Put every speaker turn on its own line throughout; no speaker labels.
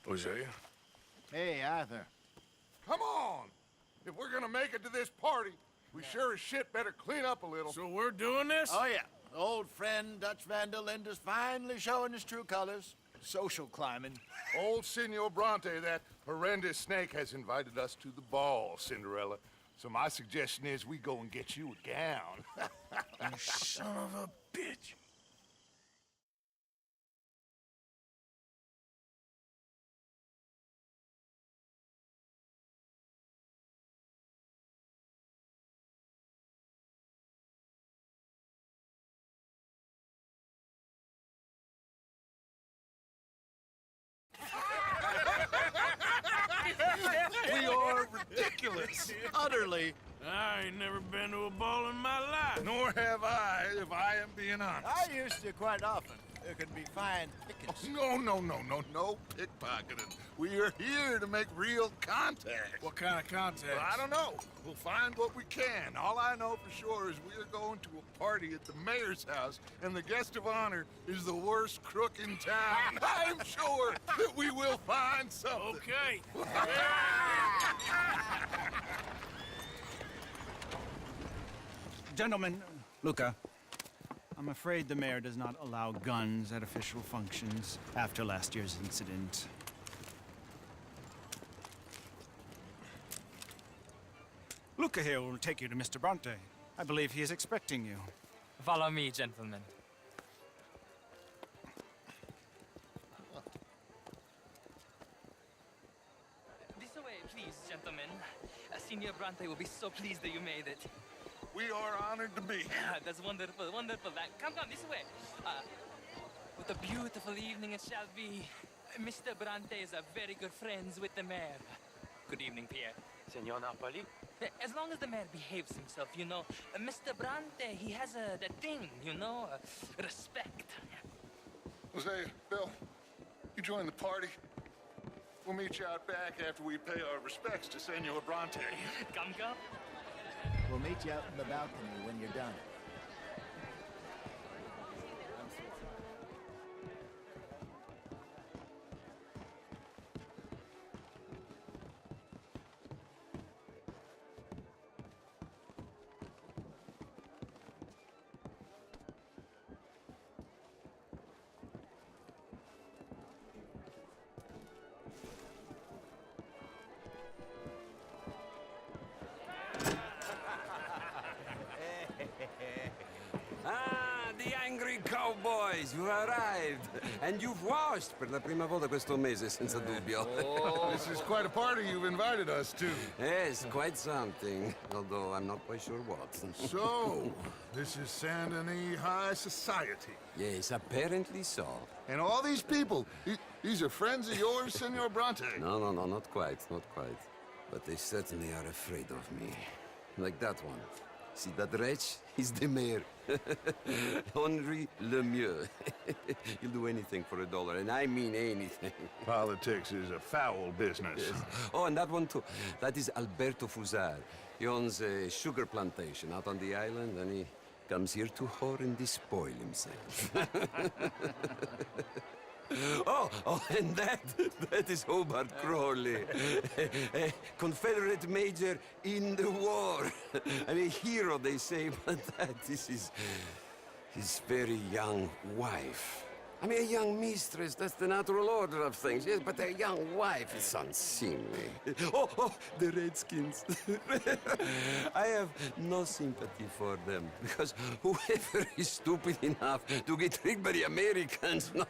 Hosea?
Hey, Arthur.
Come on! If we're gonna make it to this party, we sure as shit better clean up a little.
So we're doing this?
Oh, yeah. Old friend Dutch Van der Linde's finally showing his true colors. Social climbing.
Old Senor Bronte, that horrendous snake, has invited us to the ball, Cinderella. So my suggestion is we go and get you a gown.
You son of a bitch.
We are ridiculous. Utterly.
I ain't never been to a ball in my life.
Nor have I, if I am being honest.
I used to quite often. There can be fine pickings.
No pickpocketing. We are here to make real contact.
What kind of contact?
Well, I don't know. We'll find what we can. All I know for sure is we are going to a party at the mayor's house, and the guest of honor is the worst crook in town. I'm sure that we will find something.
Okay.
Gentlemen, Luca, I'm afraid the mayor does not allow guns at official functions after last year's incident. Luca here will take you to Mr. Bronte. I believe he is expecting you.
Follow me, gentlemen. This way, please, gentlemen. Senior Bronte will be so pleased that you made it.
We are honored to be here.
That's wonderful, wonderful. Come, this way. What a beautiful evening it shall be. Mr. Bronte is a very good friends with the mayor. Good evening, Pierre.
Senor Napoli?
As long as the mayor behaves himself, you know. Mr. Bronte, he has that thing, you know, respect.
Jose, Bill, you join the party. We'll meet you out back after we pay our respects to Senor Bronte.
Come.
We'll meet you out in the balcony when you're done.
Ah, the angry cowboys, you've arrived. And you've washed per la prima volta questo mese, senza dubbio.
This is quite a party you've invited us to.
Yes, quite something. Although I'm not quite sure what.
So, this is Saint Denis High Society.
Yes, apparently so.
And all these people, these are friends of yours, Senor Bronte?
No, not quite, not quite. But they certainly are afraid of me. Like that one. See that wretch? He's the mayor. Henri Lemieux. He'll do anything for $1, and I mean anything.
Politics is a foul business.
Yes. Oh, and that one too. That is Alberto Fusar. He owns a sugar plantation out on the island, and he comes here to whore and despoil himself. Oh, and that is Hobart Crawley, a Confederate major in the war. I mean, hero, they say, but that is his very young wife. I mean, a young mistress, that's the natural order of things, yes, but a young wife is unseemly. Oh, the Redskins. I have no sympathy for them, because whoever is stupid enough to get tricked by the Americans, no,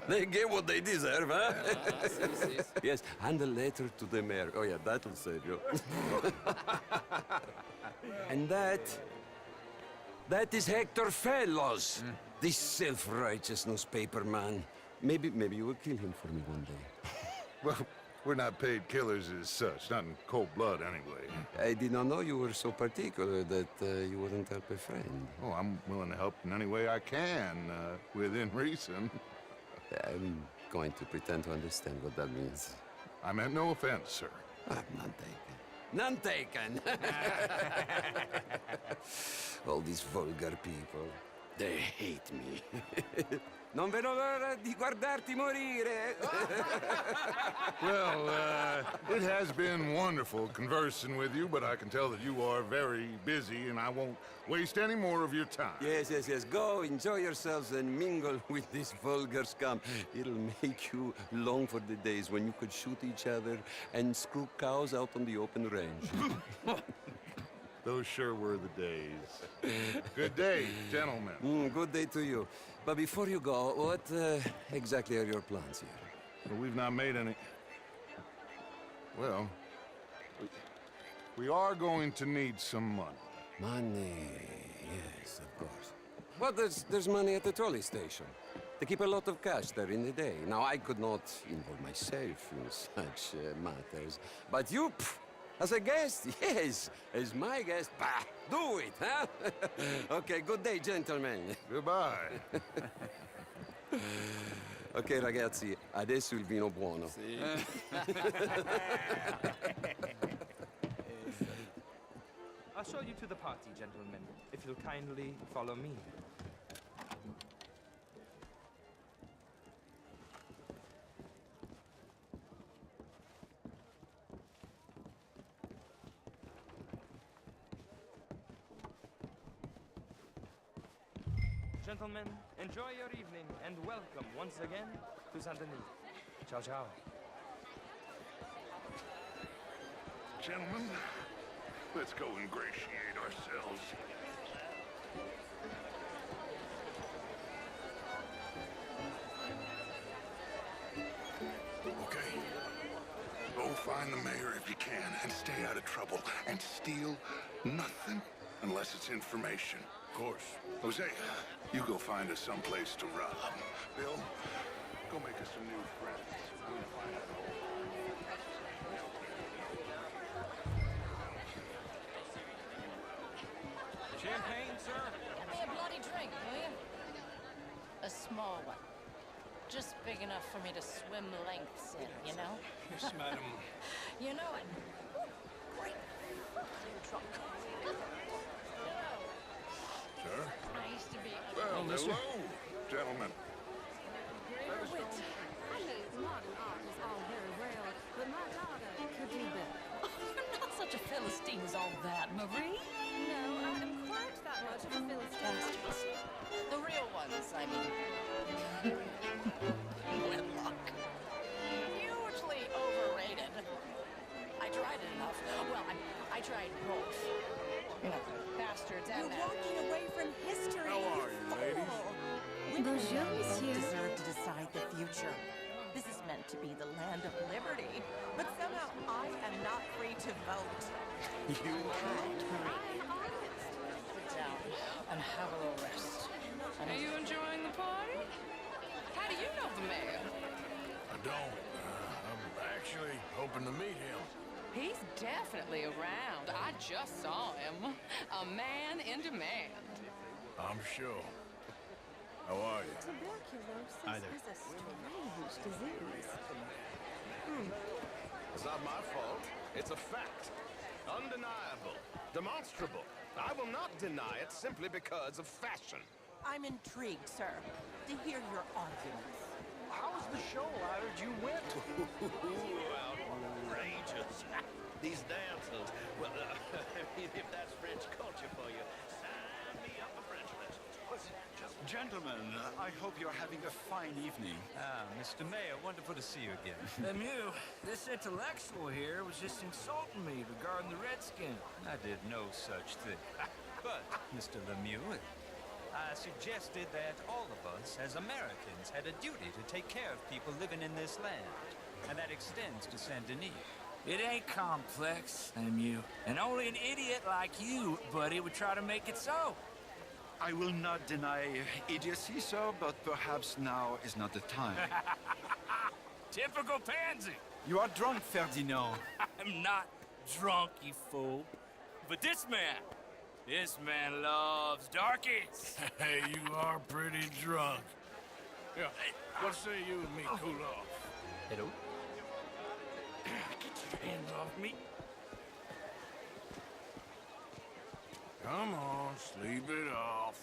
they get what they deserve, huh? Yes, and a letter to the mayor. Oh, yeah, that'll save you. And that is Hector Fellows. This self-righteous newspaper man. Maybe you will kill him for me one day.
Well, we're not paid killers as such, not in cold blood anyway.
I did not know you were so particular that you wouldn't help a friend.
Oh, I'm willing to help in any way I can, within reason.
I'm going to pretend to understand what that means.
I meant no offense, sir.
None taken. None taken! All these vulgar people. They hate me. Non vedo l'ora di guardarti morire.
Well, it has been wonderful conversing with you, but I can tell that you are very busy, and I won't waste any more of your time.
Yes, yes, yes. Go, enjoy yourselves, and mingle with this vulgar scum. It'll make you long for the days when you could shoot each other and screw cows out on the open range.
Those sure were the days. Good day, gentlemen.
Good day to you. But before you go, what exactly are your plans here?
Well, we've not made any... Well, we are going to need some money.
Money, yes, of course. Well, there's money at the trolley station. They keep a lot of cash there in the day. Now, I could not involve myself in such matters. But you, as a guest, yes, as my guest, bah, do it, huh? Okay, good day, gentlemen.
Goodbye.
Ok, ragazzi, adesso il vino buono.
I'll show you to the party, gentlemen, if you'll kindly follow me. Gentlemen, enjoy your evening and welcome once again to Saint Denis. Ciao, ciao.
Gentlemen, let's go ingratiate ourselves. Okay. Go find the mayor if you can and stay out of trouble. And steal nothing unless it's information. Of course. Jose, you go find us someplace to rob. Bill, go make us some new friends. I'm gonna find out.
Champagne, sir?
Get me a bloody drink, will you? A small one. Just big enough for me to swim lengths in, you know?
Yes, madam.
You know it. Great fucking trunk.
Sir?
Nice to be
Well, hello, gentlemen.
greater wit.
I know modern art is all very rare, but my daughter could do better.
You're not such a Philistine as all that, Marie.
No, I am quite that much of a Philistine.
Bastards. The real ones, I mean. Wedlock. Hugely overrated. I tried it enough. Well, I tried both. You know, bastards and
You're walking away from history.
How are you, ladies?
Bonjour,
Don't
monsieur.
deserve to decide the future. This is meant to be the land of liberty, but somehow I am not free to vote.
You
Sit down and have a little rest.
Are you enjoying the party? How do you know the mayor?
I don't. I'm actually hoping to meet him.
He's definitely around. I just saw him. A man in demand.
I'm sure. How are you?
Tuberculosis
Either.
is a strange disease.
It's not my fault. It's a fact. Undeniable. Demonstrable. I will not deny it simply because of fashion.
I'm intrigued, sir, to hear your arguments.
How was the show I heard you went to? Outrageous. These dancers. Well, if that's French culture for you, sign me up for French lessons.
Gentlemen, I hope you're having a fine evening.
Ah, Mr. Mayor, wonderful to see you again.
Lemieux, this intellectual here was just insulting me regarding the Redskins.
I did no such thing. But, Mr. Lemieux, I suggested that all of us, as Americans, had a duty to take care of people living in this land. And that extends to Saint Denis.
It ain't complex, Lemieux. And only an idiot like you, buddy, would try to make it so.
I will not deny idiocy, sir, but perhaps now is not the time.
Typical pansy.
You are drunk, Ferdinand.
I'm not drunk, you fool. But this man loves darkies. Hey, you are pretty drunk. Yeah, what say you and me cool off?
Hello?
Get your hands off me. Come on, sleep it off.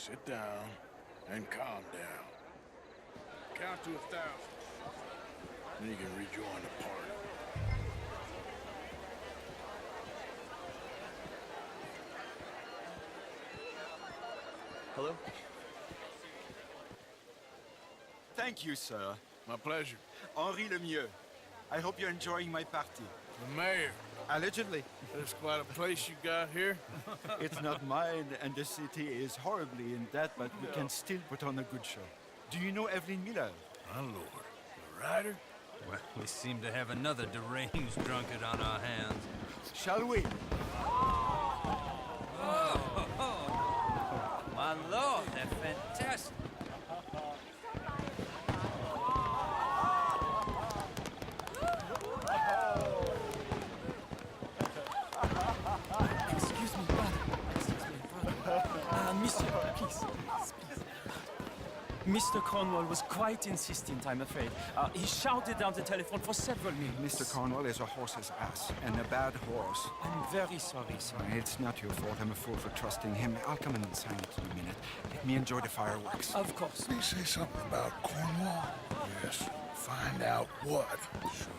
Sit down and calm down. Count to 1,000. Then you can rejoin the party.
Hello? Thank you, sir.
My pleasure.
Henri Lemieux. I hope you're enjoying my party.
The mayor.
Allegedly.
That's quite a place you got here.
It's not mine, and the city is horribly in debt, but we can still put on a good show. Do you know Evelyn Miller?
My lord. The writer?
Well, we seem to have another deranged drunkard on our hands.
Shall we?
My lord, they're fantastic.
Excuse me, brother. Excuse me, brother. Monsieur, please. Mr. Cornwall was quite insistent, I'm afraid. He shouted down the telephone for several minutes.
Mr. Cornwall is a horse's ass, and a bad horse.
I'm very sorry, sir.
It's not your fault. I'm a fool for trusting him. I'll come in and sign it in a minute. Let me enjoy the fireworks.
Of course.
Did he say something about Cornwall? Yes. Find out what. Sure.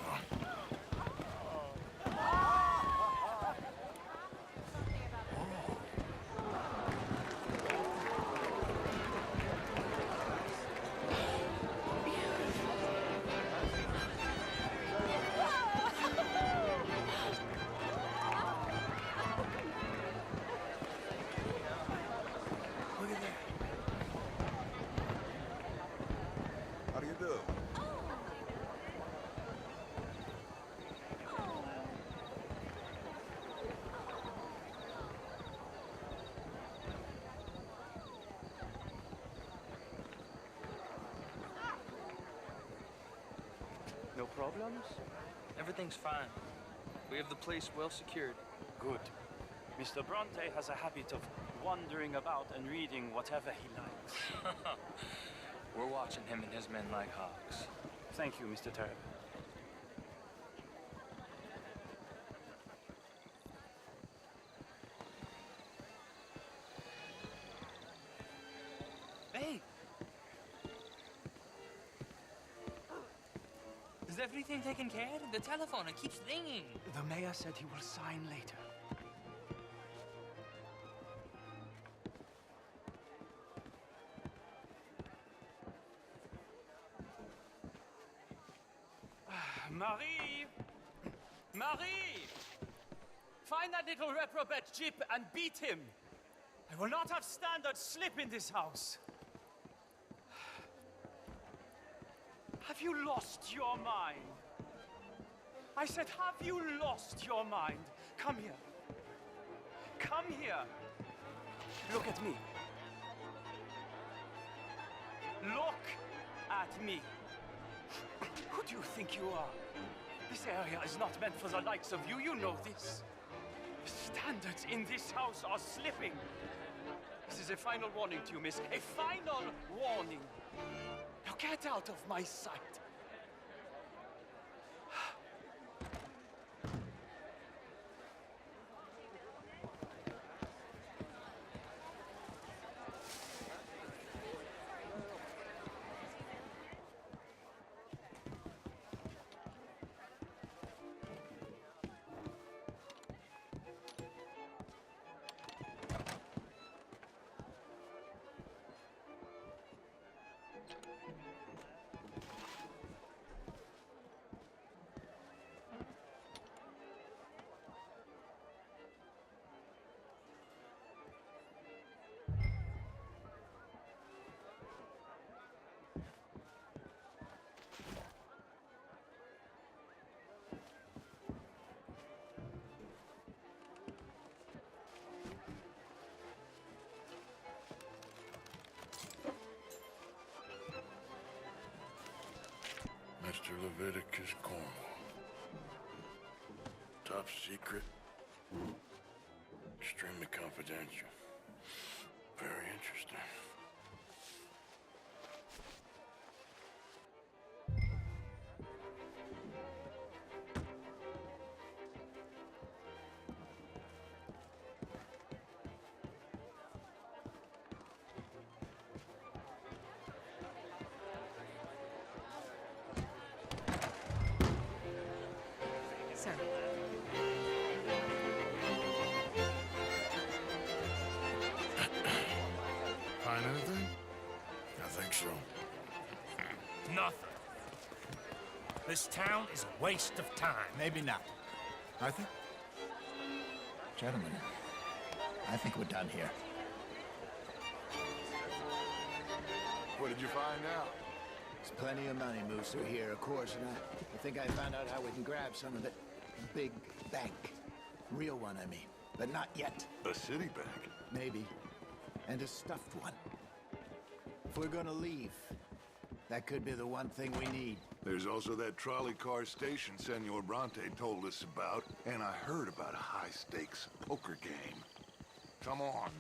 How do you do?
No problems? Everything's fine. We have the place well secured.
Good. Mr. Bronte has a habit of wandering about and reading whatever he likes.
We're watching him and his men like hawks.
Thank you, Mr. Terrell.
Hey! Is everything taken care of? The telephone, it keeps ringing.
The mayor said he will sign later. Marie! Marie! Find that little reprobate Jip and beat him. I will not have standards slip in this house. Have you lost your mind? I said, have you lost your mind? Come here. Come here. Look at me. Look at me. Who do you think you are? This area is not meant for the likes of you. You know this. The standards in this house are slipping. This is a final warning to you, miss. A final warning. Now get out of my sight.
Mr. Leviticus Cornwall. Top secret. Extremely confidential. Very interesting.
sir.
Find anything? I think so.
Nothing. This town is a waste of time.
Maybe not.
I think...
Gentlemen, I think we're done here.
What did you find out?
There's plenty of money moves through here, of course, and I think I found out how we can grab some of it. A big bank. Real one, I mean. But not yet.
A city bank?
Maybe. And a stuffed one. If we're gonna leave, that could be the one thing we need.
There's also that trolley car station Senor Bronte told us about, and I heard about a high-stakes poker game. Come on.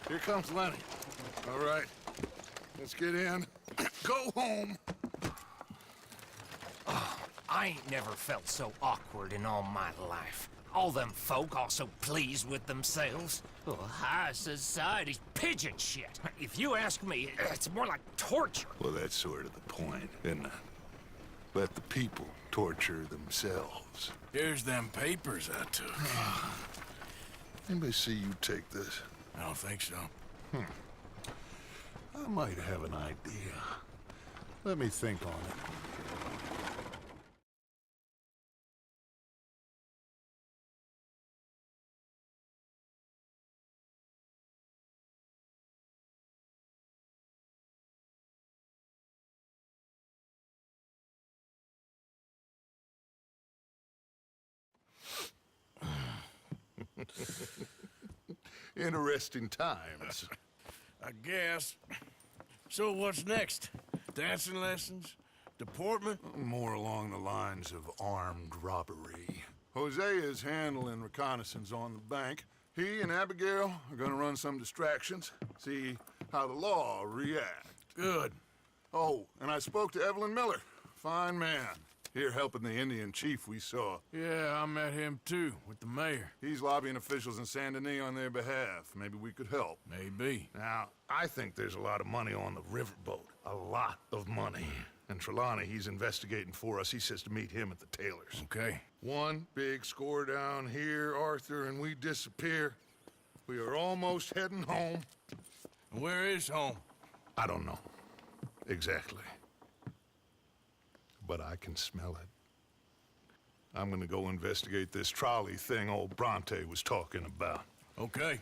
Here comes Lenny. All right, let's get in. Go home.
I ain't never felt so awkward in all my life. All them folk all so pleased with themselves. Oh, high society's pigeon shit. If you ask me, it's more like torture.
Well, that's sort of the point, isn't it? Let the people torture themselves.
Here's them papers I took.
Anybody see you take this?
I don't think so.
I might have an idea. Let me think on it. Interesting times.
I guess. So what's next? Dancing lessons? Deportment?
More along the lines of armed robbery. Hosea is handling reconnaissance on the bank. He and Abigail are gonna run some distractions, see how the law reacts.
Good.
Oh, and I spoke to Evelyn Miller. Fine man. Here helping the Indian chief we saw.
Yeah, I met him too, with the mayor.
He's lobbying officials in Saint Denis on their behalf. Maybe we could help.
Maybe.
Now, I think there's a lot of money on the riverboat. A lot of money. And Trelawney, he's investigating for us. He says to meet him at the Taylor's.
Okay.
One big score down here, Arthur, and we disappear. We are almost heading home.
And where is home?
I don't know. Exactly. But I can smell it. I'm gonna go investigate this trolley thing old Bronte was talking about.
Okay.